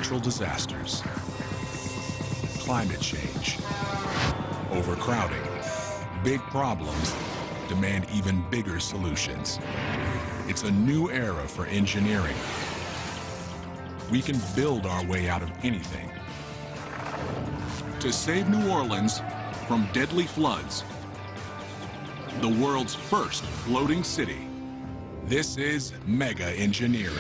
natural disasters, climate change, overcrowding. Big problems demand even bigger solutions. It's a new era for engineering. We can build our way out of anything. To save New Orleans from deadly floods, the world's first floating city, this is Mega Engineering.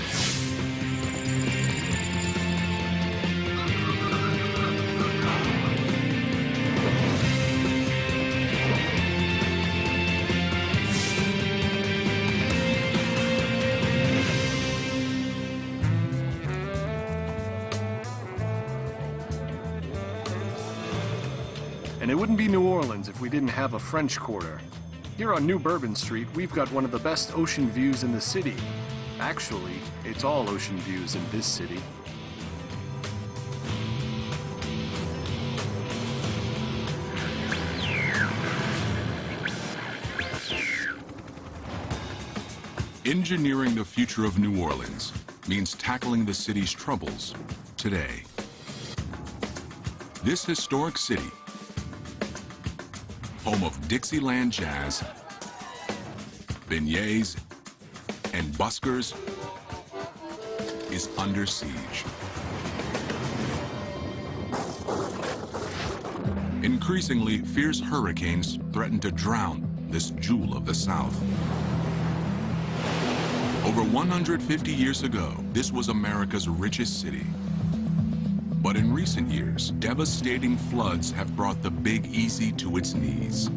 And it wouldn't be New Orleans if we didn't have a French Quarter. Here on New Bourbon Street, we've got one of the best ocean views in the city. Actually, it's all ocean views in this city. Engineering the future of New Orleans means tackling the city's troubles today. This historic city, home of Dixieland jazz, beignets, and buskers, is under siege. Increasingly, fierce hurricanes threaten to drown this jewel of the South. Over 150 years ago, this was America's richest city. But in recent years, devastating floods have brought the Big Easy to its knees.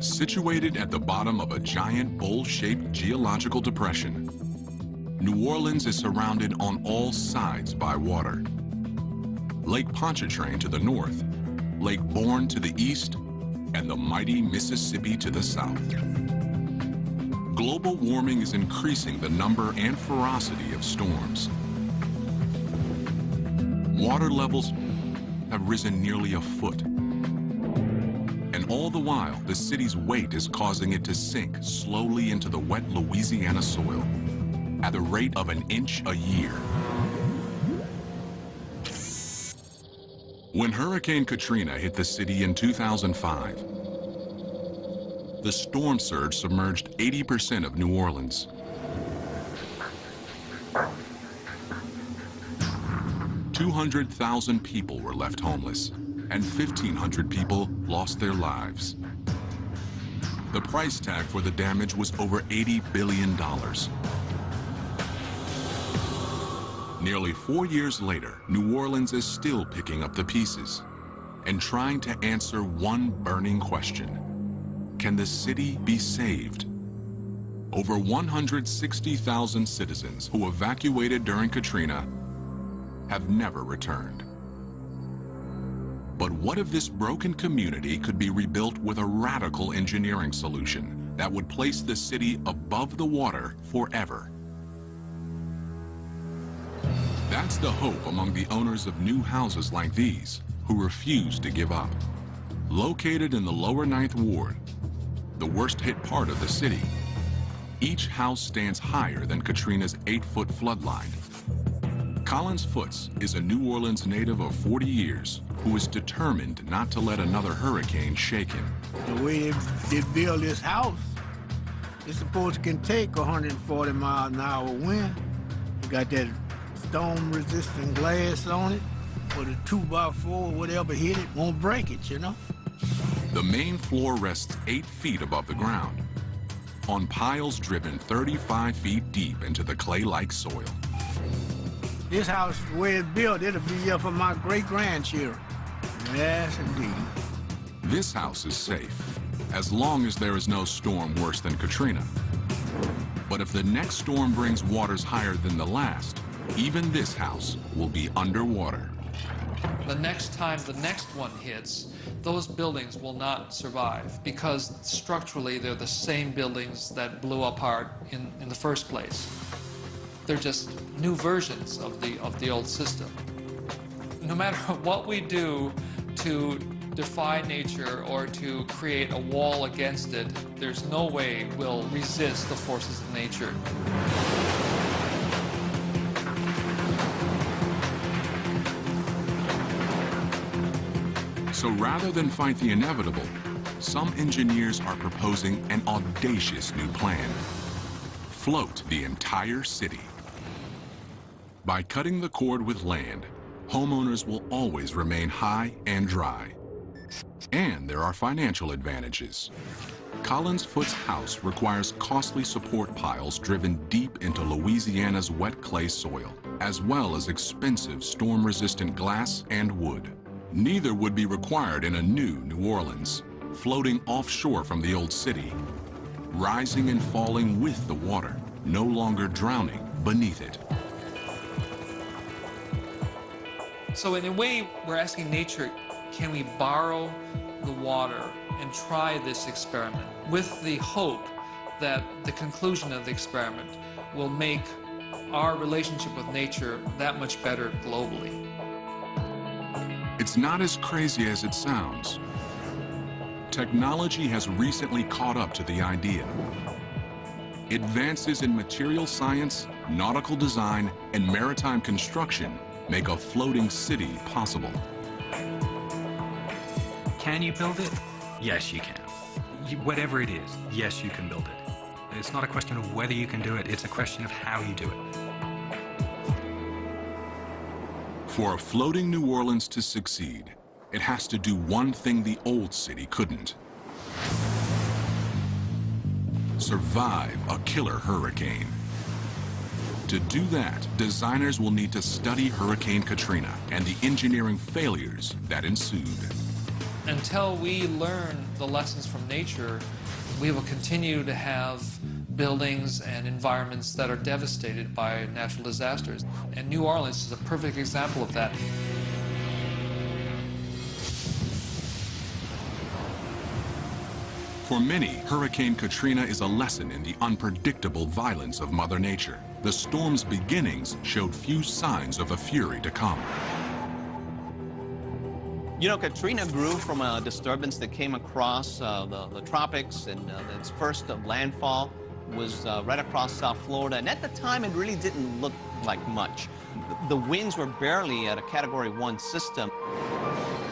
Situated at the bottom of a giant bowl-shaped geological depression, New Orleans is surrounded on all sides by water. Lake Pontchartrain to the north, Lake Borgne to the east, and the mighty Mississippi to the south. Global warming is increasing the number and ferocity of storms. Water levels have risen nearly a foot. And all the while, the city's weight is causing it to sink slowly into the wet Louisiana soil at the rate of an inch a year. When Hurricane Katrina hit the city in 2005, the storm surge submerged 80% of New Orleans. 200,000 people were left homeless, and 1,500 people lost their lives. The price tag for the damage was over $80 billion. Nearly 4 years later, New Orleans is still picking up the pieces and trying to answer one burning question. Can the city be saved? Over 160,000 citizens who evacuated during Katrina have never returned. But what if this broken community could be rebuilt with a radical engineering solution that would place the city above the water forever? That's the hope among the owners of new houses like these who refuse to give up. Located in the lower 9th Ward, the worst hit part of the city, each house stands higher than Katrina's 8-foot floodline. Collins Foots is a New Orleans native of 40 years who is determined not to let another hurricane shake him. The way they build this house, it's supposed to can take 140 miles an hour wind. You got that storm-resistant glass on it, with a 2x4, whatever hit it, won't break it, you know? The main floor rests 8 feet above the ground, on piles driven 35 feet deep into the clay-like soil. This house, the way it's built, it'll be here for my great-grandchildren. Yes, indeed. This house is safe, as long as there is no storm worse than Katrina. But if the next storm brings waters higher than the last, even this house will be underwater. The next time the next one hits, those buildings will not survive because structurally they're the same buildings that blew apart in the first place. They're just new versions of the old system. No matter what we do to defy nature or to create a wall against it, there's no way we'll resist the forces of nature. So rather than fight the inevitable, some engineers are proposing an audacious new plan. Float the entire city. By cutting the cord with land, homeowners will always remain high and dry. And there are financial advantages. Collins Foot's house requires costly support piles driven deep into Louisiana's wet clay soil, as well as expensive storm-resistant glass and wood. Neither would be required in a new New Orleans, floating offshore from the old city, rising and falling with the water, no longer drowning beneath it. So in a way, we're asking nature, can we borrow the water and try this experiment with the hope that the conclusion of the experiment will make our relationship with nature that much better globally? It's not as crazy as it sounds. Technology has recently caught up to the idea. Advances in material science, nautical design, and maritime construction make a floating city possible. Can you build it? Yes, you can. Whatever it is, yes, you can build it. It's not a question of whether you can do it, it's a question of how you do it. For a floating New Orleans to succeed, it has to do one thing the old city couldn't. Survive a killer hurricane. To do that, designers will need to study Hurricane Katrina and the engineering failures that ensued. Until we learn the lessons from nature, we will continue to have buildings and environments that are devastated by natural disasters. And New Orleans is a perfect example of that. For many, Hurricane Katrina is a lesson in the unpredictable violence of Mother Nature. The storm's beginnings showed few signs of a fury to come. You know, Katrina grew from a disturbance that came across the tropics, and its first landfall was right across South Florida. And at the time, it really didn't look like much. The winds were barely at a Category 1 system.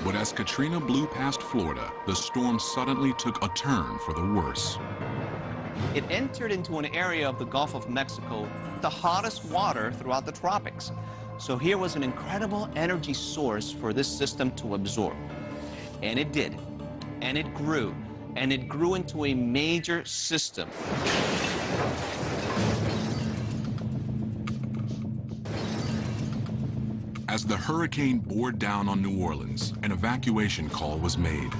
But as Katrina blew past Florida, the storm suddenly took a turn for the worse. It entered into an area of the Gulf of Mexico, the hottest water throughout the tropics. So here was an incredible energy source for this system to absorb. And it did. And it grew. And it grew into a major system. As the hurricane bore down on New Orleans, an evacuation call was made.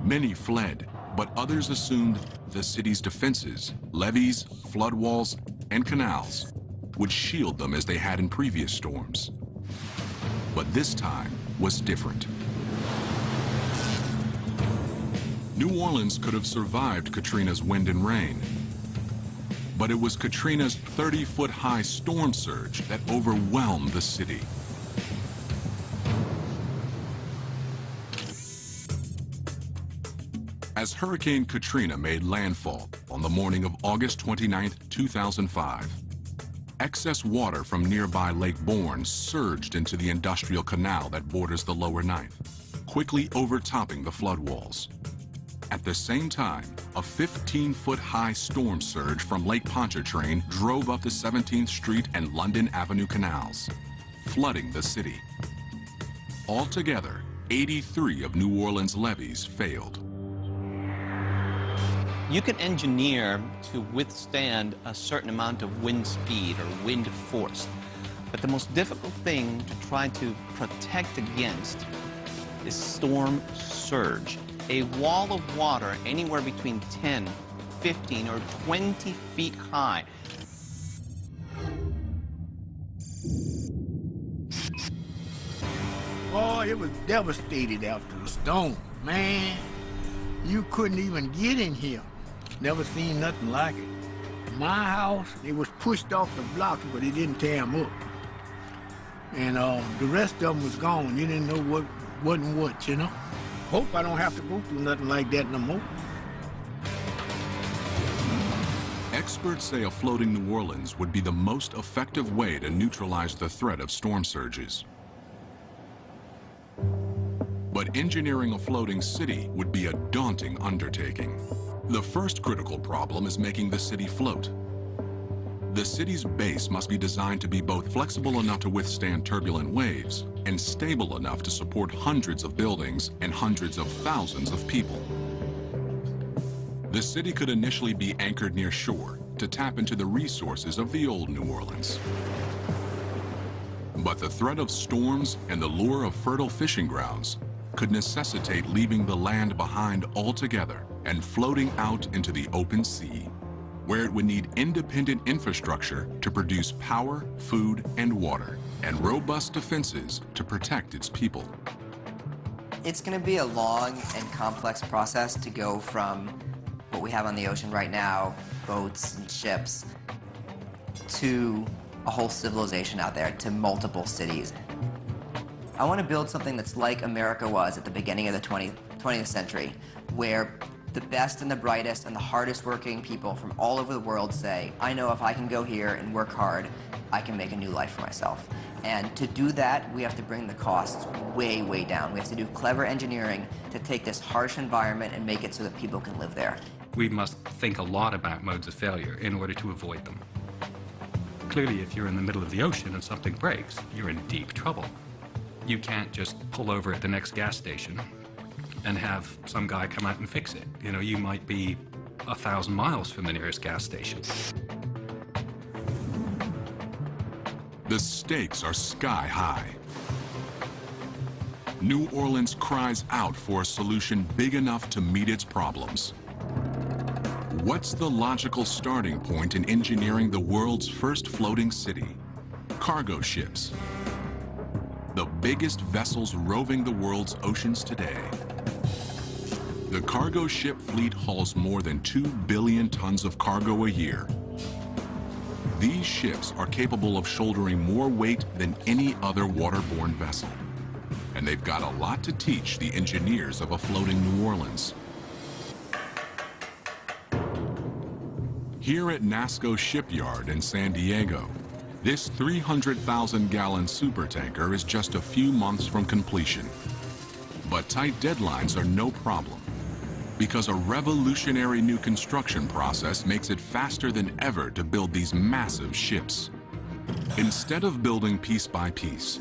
Many fled, but others assumed the city's defenses, levees, flood walls, and canals would shield them as they had in previous storms. But this time was different. New Orleans could have survived Katrina's wind and rain, but it was Katrina's 30-foot-high storm surge that overwhelmed the city. As Hurricane Katrina made landfall on the morning of August 29, 2005, excess water from nearby Lake Borgne surged into the industrial canal that borders the lower Ninth, quickly overtopping the flood walls. At the same time, a 15-foot-high storm surge from Lake Pontchartrain drove up the 17th Street and London Avenue canals, flooding the city. Altogether, 83 of New Orleans' levees failed. You can engineer to withstand a certain amount of wind speed or wind force. But the most difficult thing to try to protect against is storm surge. A wall of water anywhere between 10, 15, or 20 feet high. Oh, it was devastated after the storm, man. You couldn't even get in here. Never seen nothing like it. My house, it was pushed off the blocks, but it didn't tear them up. And the rest of them was gone. You didn't know what wasn't what, you know? Hope I don't have to go through nothing like that no more. Experts say a floating New Orleans would be the most effective way to neutralize the threat of storm surges. But engineering a floating city would be a daunting undertaking. The first critical problem is making the city float. The city's base must be designed to be both flexible enough to withstand turbulent waves and stable enough to support hundreds of buildings and hundreds of thousands of people. The city could initially be anchored near shore to tap into the resources of the old New Orleans. But the threat of storms and the lure of fertile fishing grounds could necessitate leaving the land behind altogether and floating out into the open sea, where it would need independent infrastructure to produce power, food, and water, and robust defenses to protect its people. It's going to be a long and complex process to go from what we have on the ocean right now, boats and ships, to a whole civilization out there, to multiple cities. I want to build something that's like America was at the beginning of the 20th century, where the best and the brightest and the hardest working people from all over the world say, I know if I can go here and work hard, I can make a new life for myself. And to do that, we have to bring the costs way, way down. We have to do clever engineering to take this harsh environment and make it so that people can live there. We must think a lot about modes of failure in order to avoid them. Clearly, if you're in the middle of the ocean and something breaks, you're in deep trouble. You can't just pull over at the next gas station and have some guy come out and fix it. You know, you might be 1,000 miles from the nearest gas station. The stakes are sky high. New Orleans cries out for a solution big enough to meet its problems. What's the logical starting point in engineering the world's first floating city? Cargo ships. The biggest vessels roving the world's oceans today. The cargo ship fleet hauls more than 2 billion tons of cargo a year. These ships are capable of shouldering more weight than any other waterborne vessel. And they've got a lot to teach the engineers of a floating New Orleans. Here at NASSCO Shipyard in San Diego, this 300,000-gallon supertanker is just a few months from completion. But tight deadlines are no problem, because a revolutionary new construction process makes it faster than ever to build these massive ships. Instead of building piece by piece,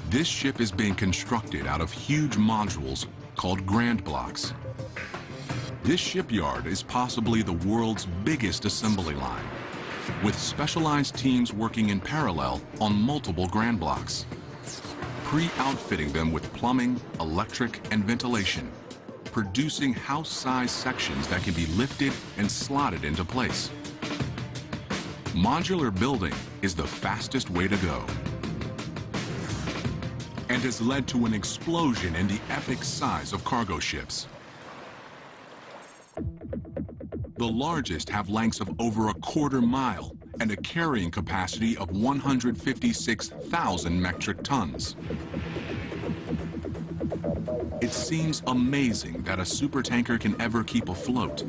this ship is being constructed out of huge modules called Grand Blocks. This shipyard is possibly the world's biggest assembly line, with specialized teams working in parallel on multiple Grand Blocks, pre-outfitting them with plumbing, electric, and ventilation, producing house-sized sections that can be lifted and slotted into place. Modular building is the fastest way to go, and has led to an explosion in the epic size of cargo ships. The largest have lengths of over 1/4 mile and a carrying capacity of 156,000 metric tons. It seems amazing that a supertanker can ever keep afloat.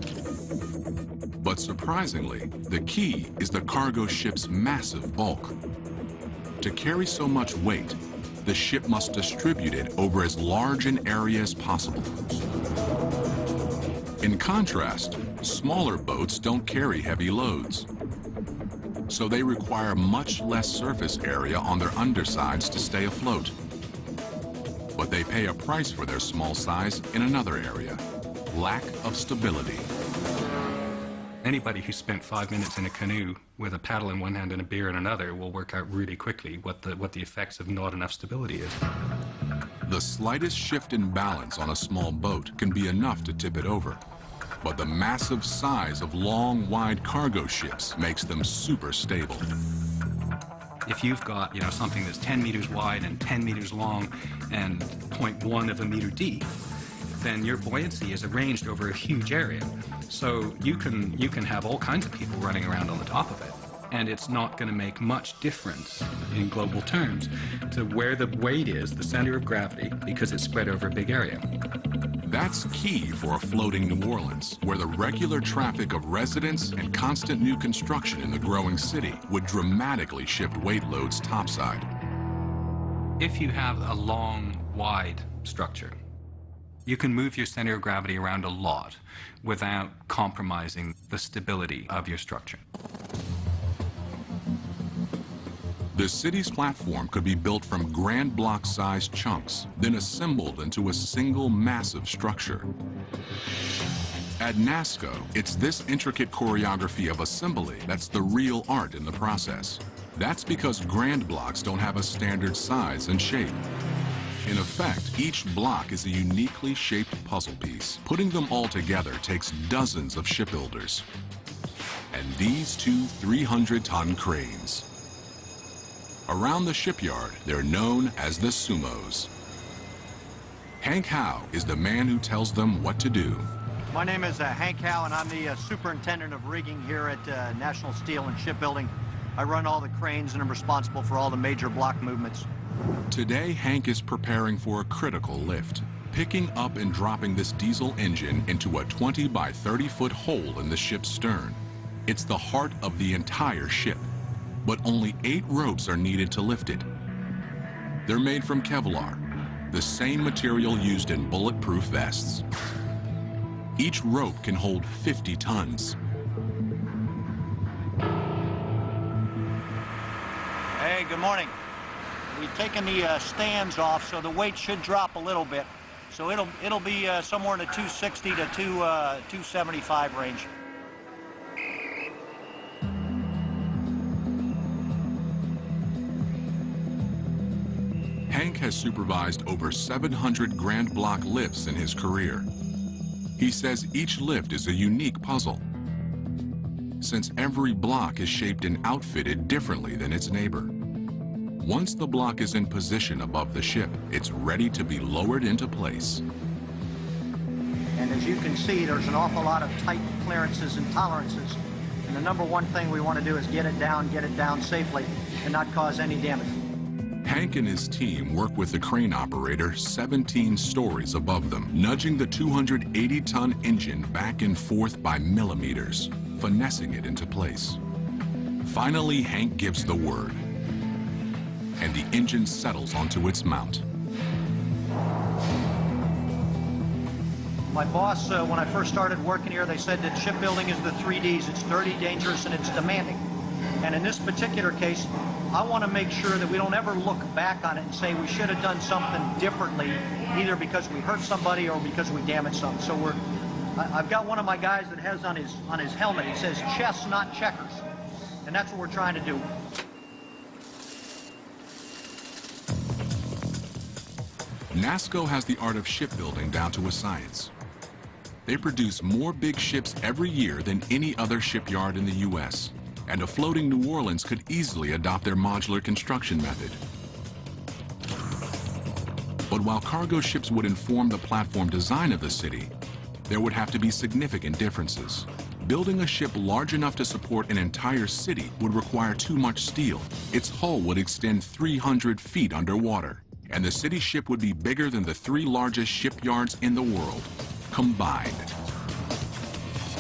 But surprisingly, the key is the cargo ship's massive bulk. To carry so much weight, the ship must distribute it over as large an area as possible. In contrast, smaller boats don't carry heavy loads, so they require much less surface area on their undersides to stay afloat. But they pay a price for their small size in another area: lack of stability. Anybody who spent 5 minutes in a canoe with a paddle in one hand and a beer in another will work out really quickly what the effects of not enough stability is. The slightest shift in balance on a small boat can be enough to tip it over. But the massive size of long, wide cargo ships makes them super stable. If you've got, you know, something that's 10 meters wide and 10 meters long and 0.1 of a meter deep, then your buoyancy is arranged over a huge area. So you can have all kinds of people running around on the top of it, and it's not going to make much difference in global terms to where the weight is, the center of gravity, because it's spread over a big area. That's key for a floating New Orleans, where the regular traffic of residents and constant new construction in the growing city would dramatically shift weight loads topside. If you have a long, wide structure, you can move your center of gravity around a lot without compromising the stability of your structure. The city's platform could be built from grand block-sized chunks, then assembled into a single massive structure. At NASCO, it's this intricate choreography of assembly that's the real art in the process. That's because grand blocks don't have a standard size and shape. In effect, each block is a uniquely shaped puzzle piece. Putting them all together takes dozens of shipbuilders. And these two 300-ton cranes. Around the shipyard, they're known as the Sumos. Hank Howe is the man who tells them what to do. My name is Hank Howe, and I'm the superintendent of rigging here at National Steel and Shipbuilding. I run all the cranes and I'm responsible for all the major block movements. Today, Hank is preparing for a critical lift, picking up and dropping this diesel engine into a 20 by 30-foot hole in the ship's stern. It's the heart of the entire ship, but only 8 ropes are needed to lift it. They're made from Kevlar, the same material used in bulletproof vests. Each rope can hold 50 tons. Hey, good morning. We've taken the stands off, so the weight should drop a little bit. So it'll be somewhere in the 260 to 275 range. Hank has supervised over 700 grand block lifts in his career. He says each lift is a unique puzzle, since every block is shaped and outfitted differently than its neighbor. Once the block is in position above the ship, it's ready to be lowered into place. And as you can see, there's an awful lot of tight clearances and tolerances. And the number one thing we want to do is get it down safely and not cause any damage. Hank and his team work with the crane operator 17 stories above them, nudging the 280-ton engine back and forth by millimeters, finessing it into place. Finally, Hank gives the word, and the engine settles onto its mount. My boss, when I first started working here, they said that shipbuilding is the 3 Ds. It's dirty, dangerous, and it's demanding. And in this particular case, I want to make sure that we don't ever look back on it and say we should have done something differently, either because we hurt somebody or because we damaged something. So I've got one of my guys that has on his helmet, it says chess, not checkers. And that's what we're trying to do. NASCO has the art of shipbuilding down to a science. They produce more big ships every year than any other shipyard in the U.S., and a floating New Orleans could easily adopt their modular construction method. But while cargo ships would inform the platform design of the city, there would have to be significant differences. Building a ship large enough to support an entire city would require too much steel. Its hull would extend 300 feet underwater, and the city ship would be bigger than the 3 largest shipyards in the world combined.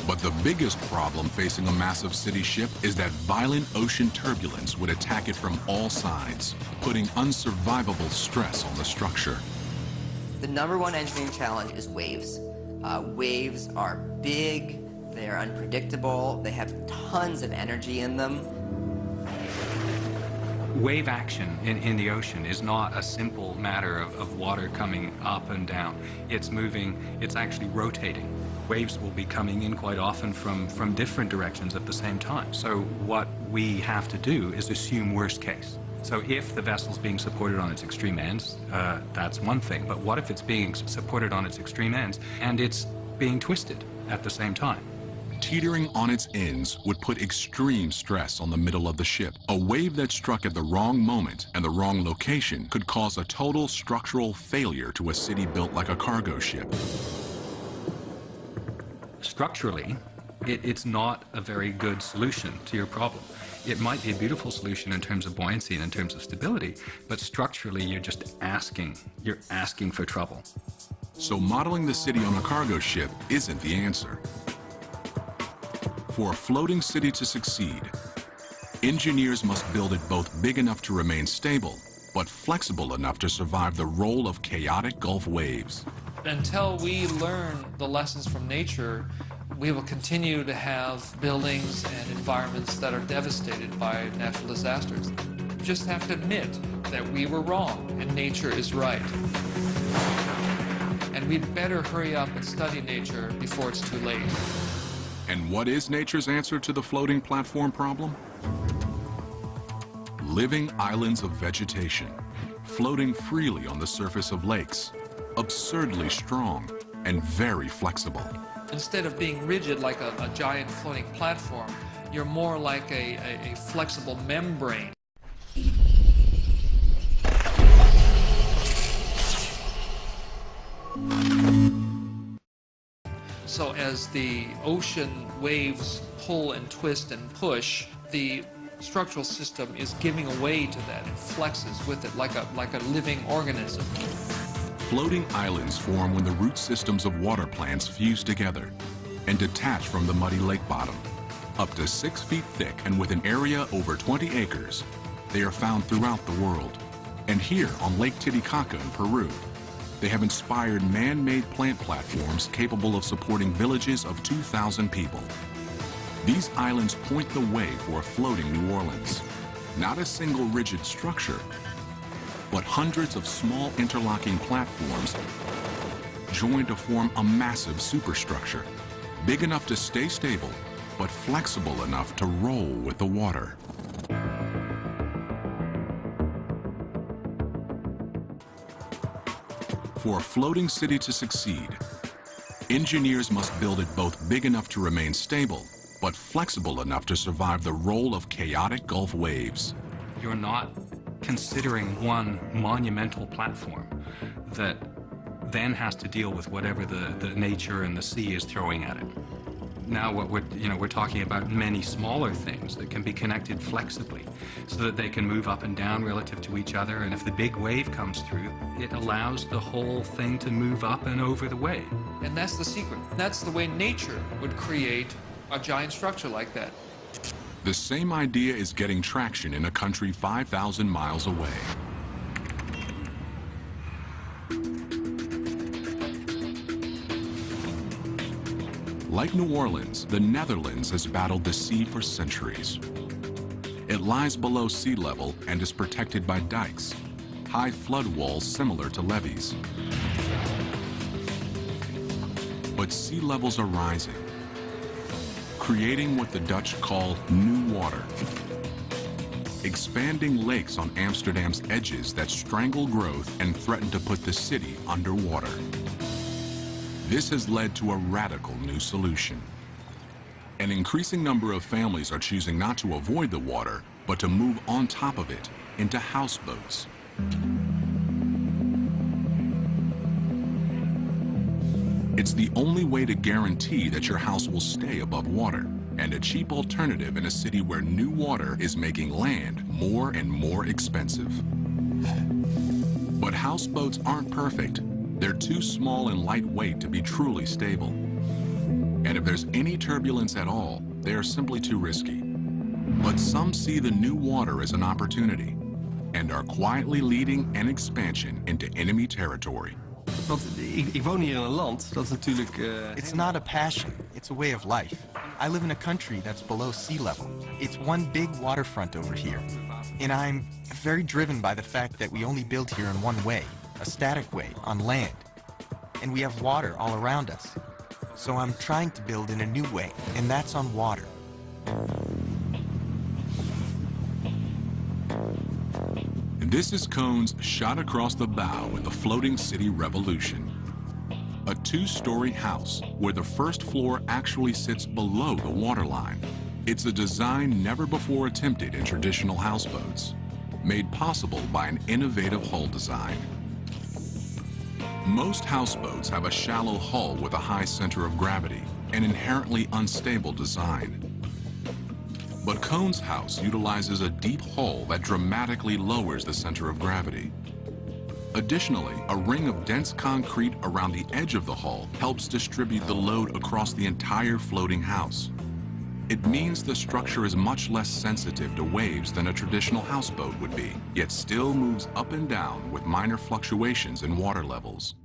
But the biggest problem facing a massive city ship is that violent ocean turbulence would attack it from all sides, putting unsurvivable stress on the structure. The #1 engineering challenge is waves. Waves are big, they're unpredictable, they have tons of energy in them. Wave action in the ocean is not a simple matter of water coming up and down. It's moving, it's actually rotating. Waves will be coming in quite often from different directions at the same time. So what we have to do is assume worst case. So if the vessel's being supported on its extreme ends, that's one thing. But what if it's being supported on its extreme ends and it's being twisted at the same time? Teetering on its ends would put extreme stress on the middle of the ship. A wave that struck at the wrong moment and the wrong location could cause a total structural failure to a city built like a cargo ship. Structurally, it's not a very good solution to your problem. It might be a beautiful solution in terms of buoyancy and in terms of stability, but structurally you're asking for trouble. So modeling the city on a cargo ship isn't the answer. For a floating city to succeed, engineers must build it both big enough to remain stable, but flexible enough to survive the role of chaotic Gulf waves. Until we learn the lessons from nature, we will continue to have buildings and environments that are devastated by natural disasters. We just have to admit that we were wrong and nature is right. And we'd better hurry up and study nature before it's too late. And what is nature's answer to the floating platform problem? Living islands of vegetation, floating freely on the surface of lakes, absurdly strong and very flexible. Instead of being rigid like a giant floating platform, you're more like a flexible membrane. So as the ocean waves pull and twist and push, the structural system is giving away to that. It flexes with it like a living organism. Floating islands form when the root systems of water plants fuse together and detach from the muddy lake bottom. Up to 6 feet thick and with an area over 20 acres, they are found throughout the world. And here on Lake Titicaca in Peru, they have inspired man-made plant platforms capable of supporting villages of 2,000 people. These islands point the way for a floating New Orleans. Not a single rigid structure, but hundreds of small interlocking platforms join to form a massive superstructure, big enough to stay stable, but flexible enough to roll with the water. For a floating city to succeed, engineers must build it both big enough to remain stable, but flexible enough to survive the role of chaotic Gulf waves. You're not considering one monumental platform that then has to deal with whatever the nature and the sea is throwing at it. Now what we're talking about many smaller things that can be connected flexibly so that they can move up and down relative to each other, and if the big wave comes through, it allows the whole thing to move up and over the wave. And that's the secret. That's the way nature would create a giant structure like that. The same idea is getting traction in a country 5,000 miles away. Like New Orleans, the Netherlands has battled the sea for centuries. It lies below sea level and is protected by dikes, high flood walls similar to levees. But sea levels are rising, creating what the Dutch call new water. Expanding lakes on Amsterdam's edges that strangle growth and threaten to put the city underwater. This has led to a radical new solution. An increasing number of families are choosing not to avoid the water, but to move on top of it into houseboats. It's the only way to guarantee that your house will stay above water, and a cheap alternative in a city where new water is making land more and more expensive. But houseboats aren't perfect. They're too small and lightweight to be truly stable. And if there's any turbulence at all, they are simply too risky. But some see the new water as an opportunity and are quietly leading an expansion into enemy territory. Want ik woon hier in een land, dat is natuurlijk... It's not a passion, it's a way of life. I live in a country that's below sea level. It's one big waterfront over here. And I'm very driven by the fact that we only build here in one way, a static way, on land. And we have water all around us. So I'm trying to build in a new way, and that's on water. This is Cohn's shot across the bow in the Floating City Revolution. A two-story house where the first floor actually sits below the waterline. It's a design never before attempted in traditional houseboats, made possible by an innovative hull design. Most houseboats have a shallow hull with a high center of gravity, an inherently unstable design. But Cohn's house utilizes a deep hull that dramatically lowers the center of gravity. Additionally, a ring of dense concrete around the edge of the hull helps distribute the load across the entire floating house. It means the structure is much less sensitive to waves than a traditional houseboat would be, yet still moves up and down with minor fluctuations in water levels.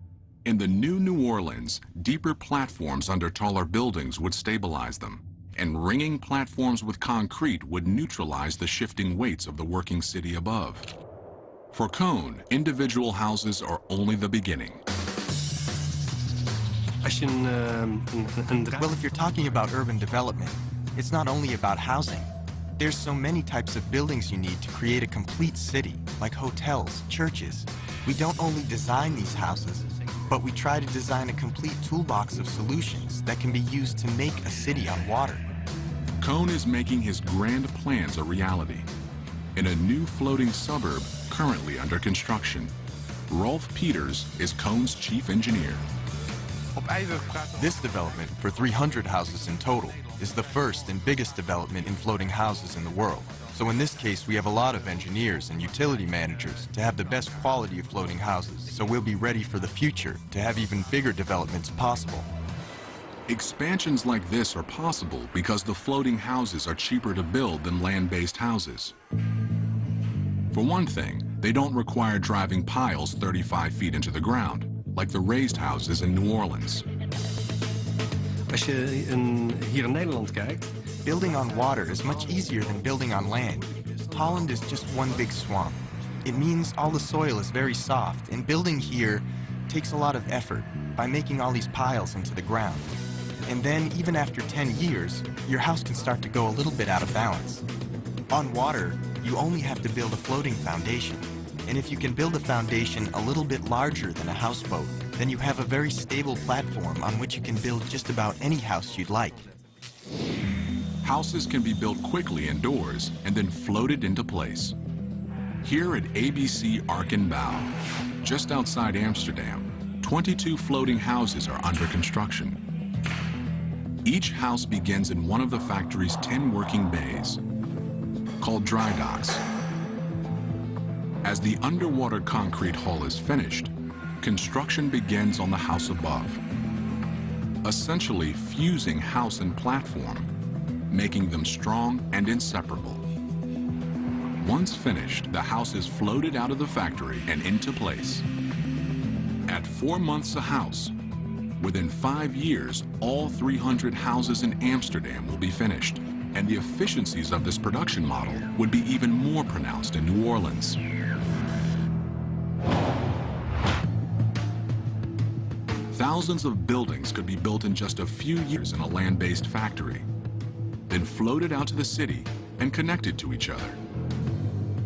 In the new New Orleans, deeper platforms under taller buildings would stabilize them, and ringing platforms with concrete would neutralize the shifting weights of the working city above. For Cone, individual houses are only the beginning. Well, if you're talking about urban development, it's not only about housing. There's so many types of buildings you need to create a complete city, like hotels, churches. We don't only design these houses, but we try to design a complete toolbox of solutions that can be used to make a city on water. Cone is making his grand plans a reality. In a new floating suburb currently under construction, Rolf Peters is Cone's chief engineer. This development, for 300 houses in total, is the first and biggest development in floating houses in the world. So in this case, we have a lot of engineers and utility managers to have the best quality of floating houses, so we'll be ready for the future to have even bigger developments possible. Expansions like this are possible because the floating houses are cheaper to build than land-based houses. For one thing, they don't require driving piles 35 feet into the ground, like the raised houses in New Orleans. Als je hier in Nederland kijkt, building on water is much easier than building on land. Holland is just one big swamp. It means all the soil is very soft, and building here takes a lot of effort by making all these piles into the ground. And then, even after 10 years, your house can start to go a little bit out of balance. On water, you only have to build a floating foundation. And if you can build a foundation a little bit larger than a houseboat, then you have a very stable platform on which you can build just about any house you'd like. Houses can be built quickly indoors and then floated into place. Here at ABC Ark and Bow, just outside Amsterdam, 22 floating houses are under construction. Each house begins in one of the factory's 10 working bays, called dry docks. As the underwater concrete hull is finished, construction begins on the house above, essentially fusing house and platform, making them strong and inseparable. Once finished, the house is floated out of the factory and into place. At 4 months a house, within 5 years, all 300 houses in Amsterdam will be finished, and the efficiencies of this production model would be even more pronounced in New Orleans. Thousands of buildings could be built in just a few years in a land-based factory, then floated out to the city and connected to each other.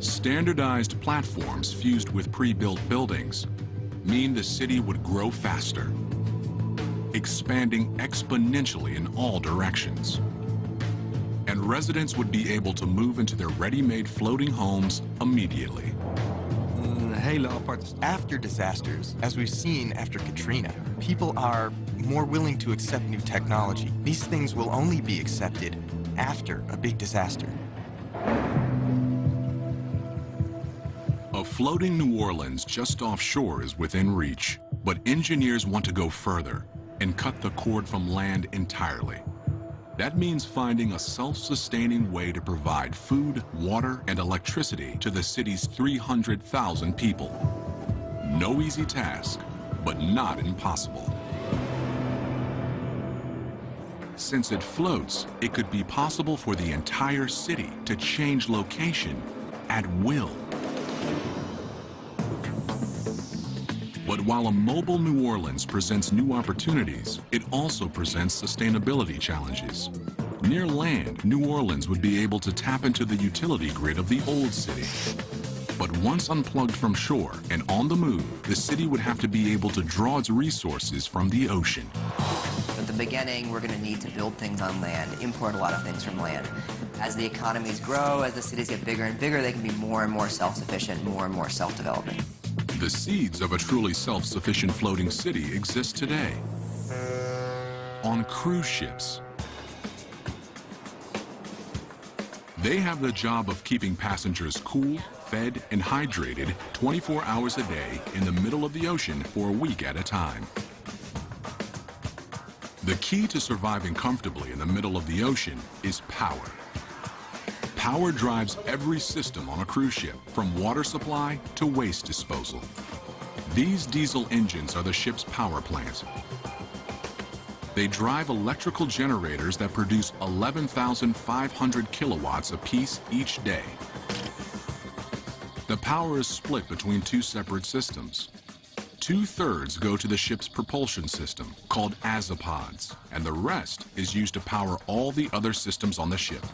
Standardized platforms fused with pre-built buildings mean the city would grow faster, expanding exponentially in all directions. And residents would be able to move into their ready-made floating homes immediately. After disasters, as we've seen after Katrina, people are more willing to accept new technology. These things will only be accepted after a big disaster. A floating New Orleans just offshore is within reach, but engineers want to go further and cut the cord from land entirely. That means finding a self-sustaining way to provide food, water, and electricity to the city's 300,000 people. No easy task, but not impossible. Since it floats, it could be possible for the entire city to change location at will. But while a mobile New Orleans presents new opportunities, it also presents sustainability challenges. Near land, New Orleans would be able to tap into the utility grid of the old city. But once unplugged from shore and on the move, the city would have to be able to draw its resources from the ocean. At the beginning, we're going to need to build things on land, import a lot of things from land. As the economies grow, as the cities get bigger and bigger, they can be more and more self-sufficient, more and more self-developing. The seeds of a truly self-sufficient floating city exist today on cruise ships. They have the job of keeping passengers cool, fed, and hydrated 24 hours a day in the middle of the ocean for a week at a time. The key to surviving comfortably in the middle of the ocean is power. Power drives every system on a cruise ship, from water supply to waste disposal. These diesel engines are the ship's power plant. They drive electrical generators that produce 11,500 kilowatts apiece each day. The power is split between two separate systems. 2/3 go to the ship's propulsion system, called azipods, and the rest is used to power all the other systems on the ship.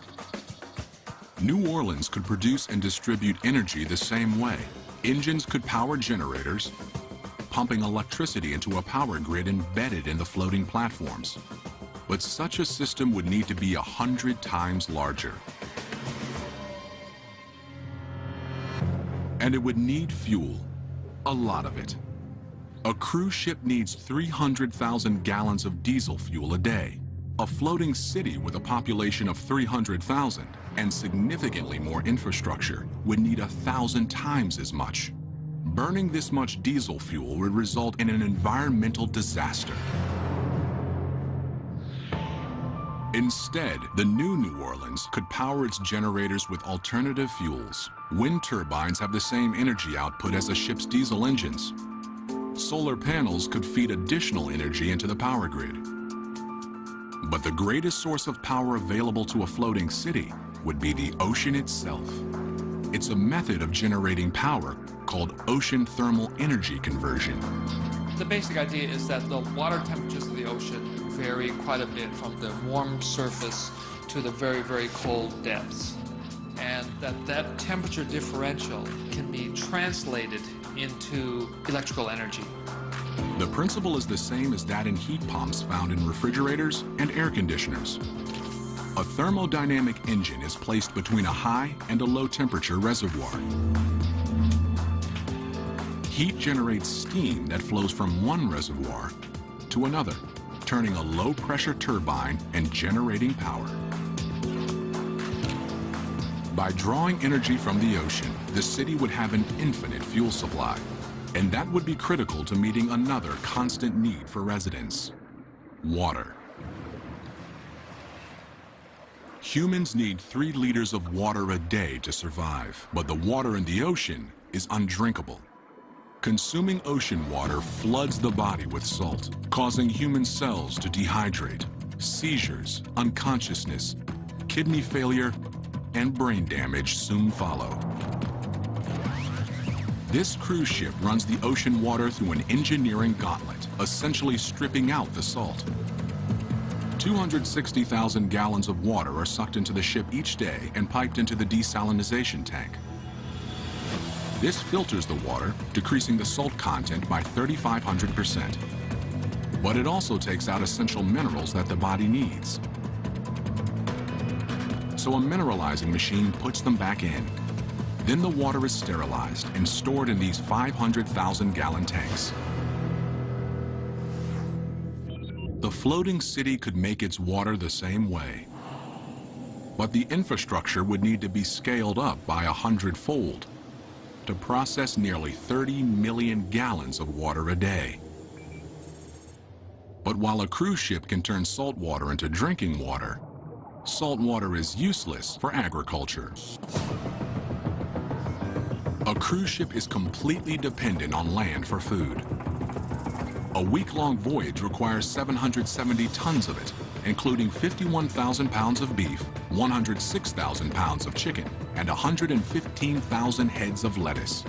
New Orleans could produce and distribute energy the same way. Engines could power generators, pumping electricity into a power grid embedded in the floating platforms. But such a system would need to be 100 times larger. And it would need fuel, a lot of it. A cruise ship needs 300,000 gallons of diesel fuel a day. A floating city with a population of 300,000 and significantly more infrastructure would need 1,000 times as much. Burning this much diesel fuel would result in an environmental disaster. Instead, the new Orleans could power its generators with alternative fuels. Wind turbines have the same energy output as a ship's diesel engines. Solar panels could feed additional energy into the power grid. But the greatest source of power available to a floating city would be the ocean itself. It's a method of generating power called ocean thermal energy conversion. The basic idea is that the water temperatures of the ocean vary quite a bit from the warm surface to the very, very cold depths. And that temperature differential can be translated into electrical energy. The principle is the same as that in heat pumps found in refrigerators and air conditioners. A thermodynamic engine is placed between a high and a low temperature reservoir. Heat generates steam that flows from one reservoir to another, turning a low pressure turbine and generating power. By drawing energy from the ocean, the city would have an infinite fuel supply, and that would be critical to meeting another constant need for residents: water. Humans need 3 liters of water a day to survive, but the water in the ocean is undrinkable. Consuming ocean water floods the body with salt, causing human cells to dehydrate. Seizures, unconsciousness, kidney failure, and brain damage soon follow. This cruise ship runs the ocean water through an engineering gauntlet, essentially stripping out the salt. 260,000 gallons of water are sucked into the ship each day and piped into the desalinization tank. This filters the water, decreasing the salt content by 3,500%. But it also takes out essential minerals that the body needs. So a mineralizing machine puts them back in. Then the water is sterilized and stored in these 500,000 gallon tanks. The floating city could make its water the same way. But the infrastructure would need to be scaled up by 100-fold to process nearly 30 million gallons of water a day. But while a cruise ship can turn salt water into drinking water, salt water is useless for agriculture. A cruise ship is completely dependent on land for food. A week-long voyage requires 770 tons of it, including 51,000 pounds of beef, 106,000 pounds of chicken, and 115,000 heads of lettuce.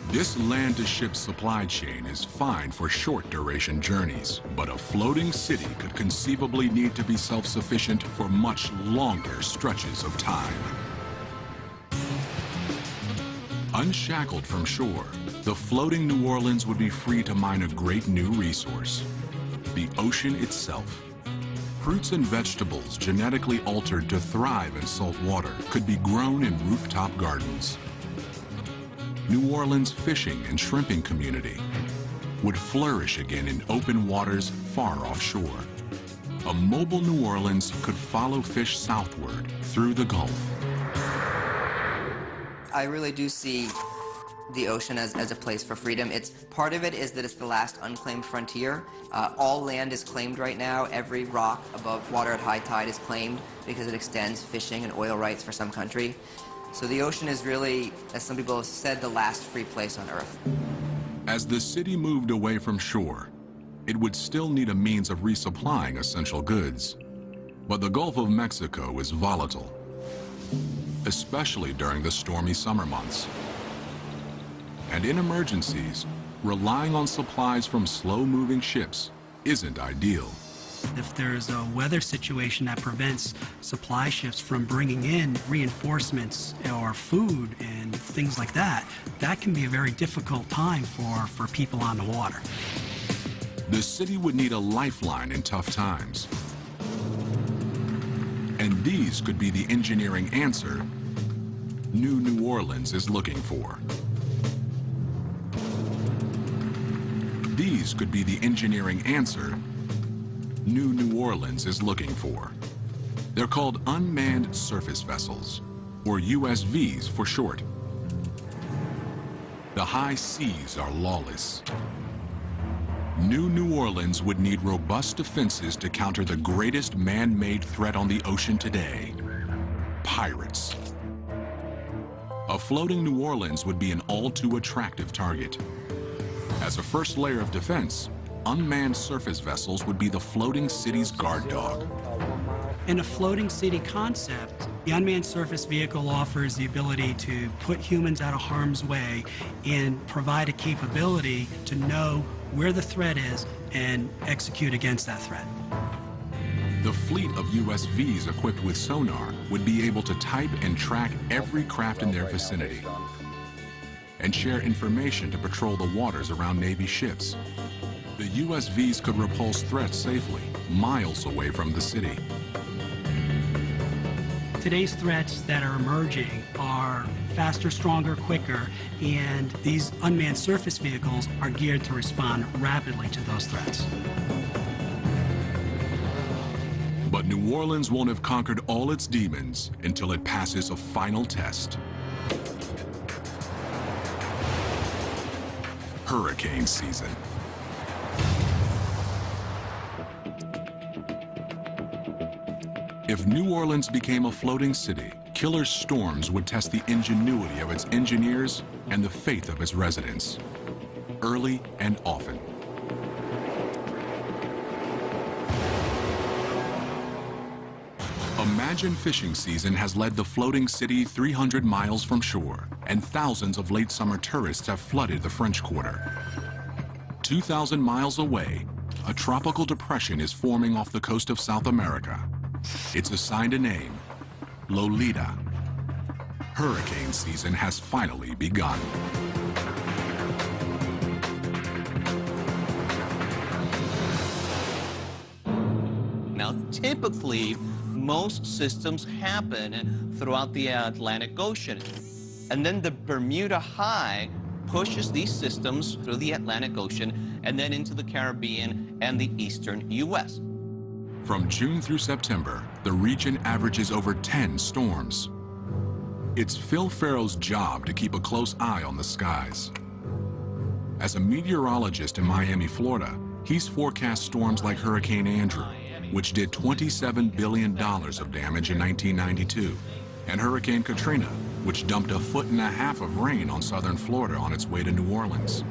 This land-to-ship supply chain is fine for short-duration journeys, but a floating city could conceivably need to be self-sufficient for much longer stretches of time. Unshackled from shore, the floating New Orleans would be free to mine a great new resource: the ocean itself. Fruits and vegetables genetically altered to thrive in salt water could be grown in rooftop gardens. New Orleans' fishing and shrimping community would flourish again in open waters far offshore. A mobile New Orleans could follow fish southward through the Gulf. I really do see the ocean as a place for freedom. Part of it is that it's the last unclaimed frontier. All land is claimed right now. Every rock above water at high tide is claimed because it extends fishing and oil rights for some country. So the ocean is really, as some people have said, the last free place on Earth. As the city moved away from shore, it would still need a means of resupplying essential goods. But the Gulf of Mexico is volatile, especially during the stormy summer months. And in emergencies, relying on supplies from slow-moving ships isn't ideal. If there's a weather situation that prevents supply ships from bringing in reinforcements or food and things like that, that can be a very difficult time for people on the water. The city would need a lifeline in tough times. And these could be the engineering answer New Orleans is looking for. These could be the engineering answer New Orleans is looking for. They're called unmanned surface vessels, or USVs for short. The high seas are lawless. New Orleans would need robust defenses to counter the greatest man-made threat on the ocean today: pirates. A floating New Orleans would be an all-too-attractive target. As a first layer of defense, unmanned surface vessels would be the floating city's guard dog. In a floating city concept, the unmanned surface vehicle offers the ability to put humans out of harm's way and provide a capability to know where the threat is and execute against that threat. The fleet of USVs equipped with sonar would be able to type and track every craft in their vicinity and share information to patrol the waters around Navy ships. The USVs could repulse threats safely, miles away from the city. Today's threats that are emerging are faster, stronger, quicker, and these unmanned surface vehicles are geared to respond rapidly to those threats. But New Orleans won't have conquered all its demons until it passes a final test. Hurricane season. If New Orleans became a floating city, killer storms would test the ingenuity of its engineers and the faith of its residents, early and often. Imagine fishing season has led the floating city 300 miles from shore, and thousands of late summer tourists have flooded the French Quarter. 2,000 miles away, a tropical depression is forming off the coast of South America. It's assigned a name: Lolita. Hurricane season has finally begun. Now, typically, most systems happen throughout the Atlantic Ocean. And then the Bermuda High pushes these systems through the Atlantic Ocean and then into the Caribbean and the eastern U.S. From June through September, the region averages over 10 storms. It's Phil Farrell's job to keep a close eye on the skies. As a meteorologist in Miami, Florida, he's forecast storms like Hurricane Andrew, which did $27 billion of damage in 1992, and Hurricane Katrina, which dumped 1.5 feet of rain on southern Florida on its way to New Orleans.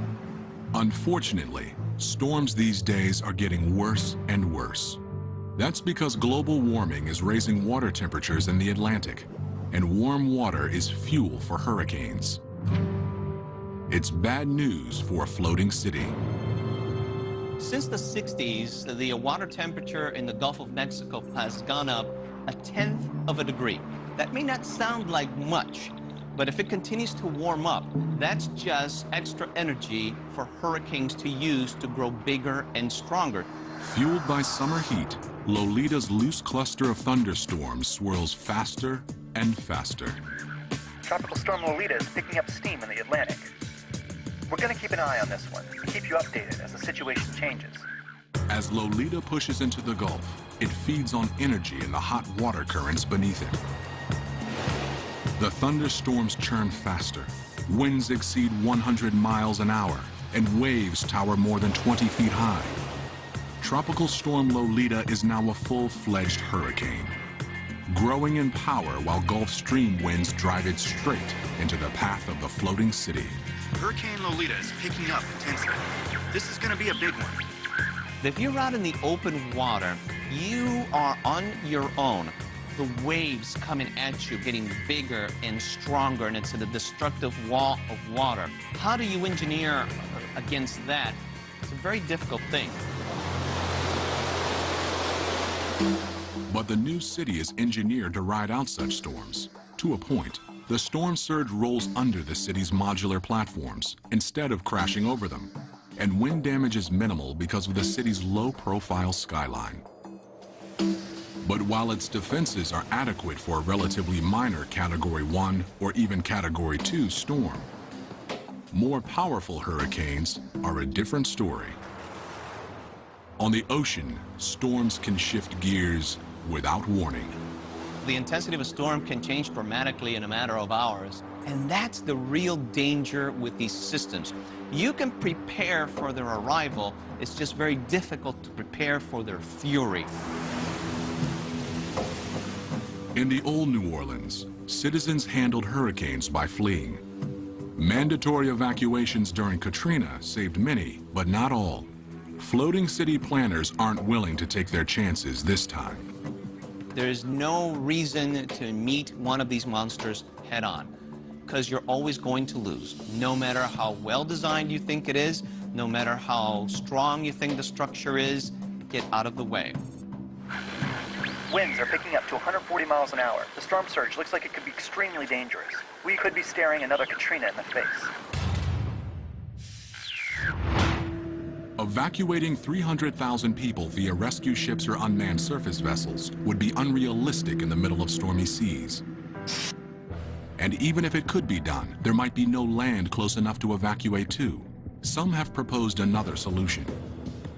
Unfortunately, storms these days are getting worse and worse. That's because global warming is raising water temperatures in the Atlantic, and warm water is fuel for hurricanes. It's bad news for a floating city. Since the 60s, the water temperature in the Gulf of Mexico has gone up 1/10 degree. That may not sound like much, but if it continues to warm up, that's just extra energy for hurricanes to use to grow bigger and stronger. Fueled by summer heat, Lolita's loose cluster of thunderstorms swirls faster and faster. Tropical Storm Lolita is picking up steam in the Atlantic. We're going to keep an eye on this one and keep you updated as the situation changes. As Lolita pushes into the Gulf, it feeds on energy in the hot water currents beneath it. The thunderstorms churn faster, Winds exceed 100 miles an hour, and waves tower more than 20 feet high. Tropical Storm Lolita is now a full-fledged hurricane, growing in power while Gulf Stream winds drive it straight into the path of the floating city. Hurricane Lolita is picking up intensity. This is going to be a big one. If you're out in the open water, you are on your own. The waves coming at you, getting bigger and stronger, and it's a destructive wall of water. How do you engineer against that? It's a very difficult thing. But the new city is engineered to ride out such storms. To a point, the storm surge rolls under the city's modular platforms instead of crashing over them, and wind damage is minimal because of the city's low-profile skyline. But while its defenses are adequate for a relatively minor Category 1 or even Category 2 storm, more powerful hurricanes are a different story. On the ocean, storms can shift gears without warning. The intensity of a storm can change dramatically in a matter of hours, and that's the real danger with these systems. You can prepare for their arrival, it's just very difficult to prepare for their fury. In the old New Orleans, citizens handled hurricanes by fleeing. Mandatory evacuations during Katrina saved many, but not all. Floating city planners aren't willing to take their chances this time. There's no reason to meet one of these monsters head-on, because you're always going to lose. No matter how well designed you think it is, no matter how strong you think the structure is, get out of the way. Winds are picking up to 140 miles an hour. The storm surge looks like it could be extremely dangerous. We could be staring another Katrina in the face. Evacuating 300,000 people via rescue ships or unmanned surface vessels would be unrealistic in the middle of stormy seas. And even if it could be done, there might be no land close enough to evacuate to. Some have proposed another solution.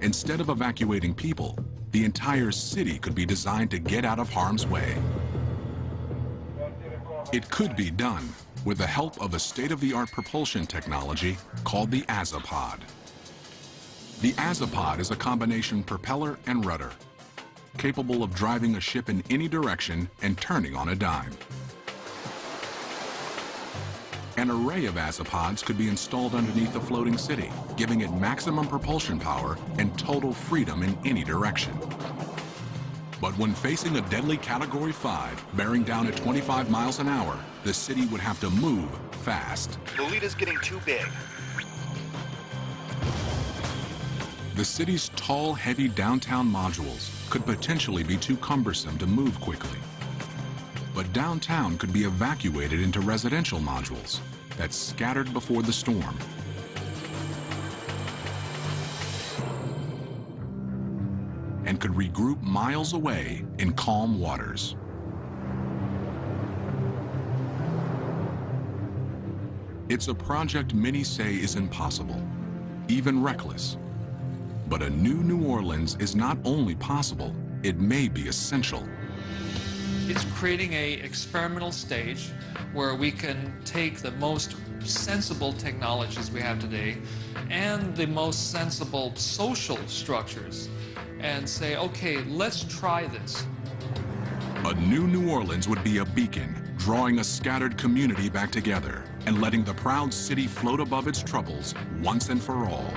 Instead of evacuating people, the entire city could be designed to get out of harm's way. It could be done with the help of a state-of-the-art propulsion technology called the Azipod. The Azipod is a combination propeller and rudder, capable of driving a ship in any direction and turning on a dime. An array of Azipods could be installed underneath the floating city, giving it maximum propulsion power and total freedom in any direction. But when facing a deadly Category 5 bearing down at 25 miles an hour, the city would have to move fast. Lolita's getting too big. The city's tall, heavy downtown modules could potentially be too cumbersome to move quickly. But downtown could be evacuated into residential modules that scattered before the storm. And could regroup miles away in calm waters. It's a project many say is impossible, even reckless. But a new New Orleans is not only possible, it may be essential. It's creating an experimental stage where we can take the most sensible technologies we have today and the most sensible social structures and say, okay, let's try this. A new New Orleans would be a beacon, drawing a scattered community back together and letting the proud city float above its troubles once and for all.